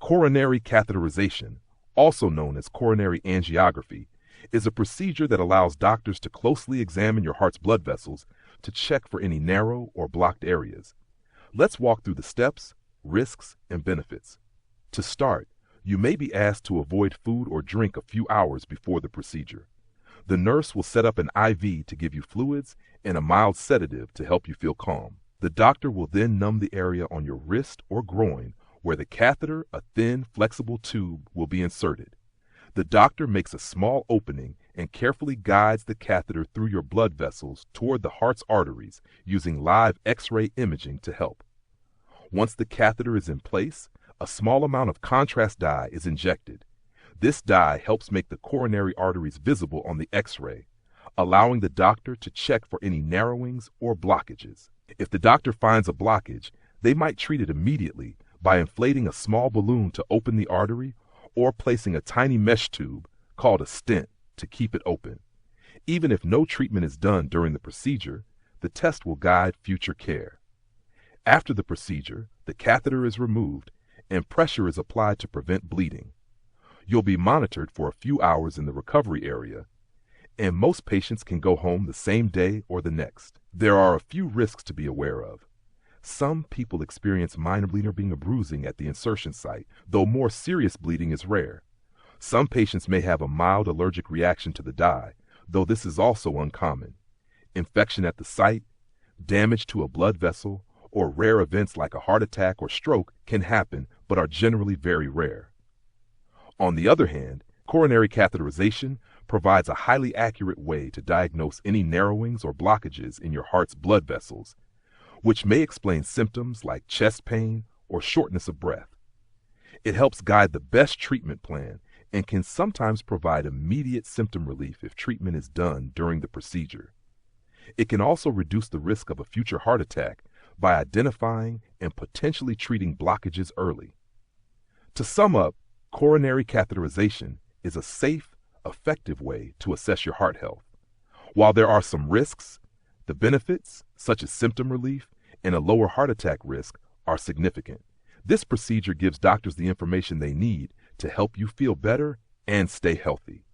Coronary catheterization, also known as coronary angiography, is a procedure that allows doctors to closely examine your heart's blood vessels to check for any narrow or blocked areas. Let's walk through the steps, risks, and benefits. To start, you may be asked to avoid food or drink a few hours before the procedure. The nurse will set up an IV to give you fluids and a mild sedative to help you feel calm. The doctor will then numb the area on your wrist or groin where the catheter, a thin, flexible tube, will be inserted. The doctor makes a small opening and carefully guides the catheter through your blood vessels toward the heart's arteries using live X-ray imaging to help. Once the catheter is in place, a small amount of contrast dye is injected. This dye helps make the coronary arteries visible on the X-ray, allowing the doctor to check for any narrowings or blockages. If the doctor finds a blockage, they might treat it immediately by inflating a small balloon to open the artery or placing a tiny mesh tube, called a stent, to keep it open. Even if no treatment is done during the procedure, the test will guide future care. After the procedure, the catheter is removed and pressure is applied to prevent bleeding. You'll be monitored for a few hours in the recovery area, and most patients can go home the same day or the next. There are a few risks to be aware of. Some people experience minor bleeding or bruising at the insertion site, though more serious bleeding is rare. Some patients may have a mild allergic reaction to the dye, though this is also uncommon. Infection at the site, damage to a blood vessel, or rare events like a heart attack or stroke can happen but are generally very rare. On the other hand, coronary catheterization provides a highly accurate way to diagnose any narrowings or blockages in your heart's blood vessels, which may explain symptoms like chest pain or shortness of breath. It helps guide the best treatment plan and can sometimes provide immediate symptom relief if treatment is done during the procedure. It can also reduce the risk of a future heart attack by identifying and potentially treating blockages early. To sum up, coronary catheterization is a safe, effective way to assess your heart health. While there are some risks, the benefits, such as symptom relief and a lower heart attack risk, are significant. This procedure gives doctors the information they need to help you feel better and stay healthy.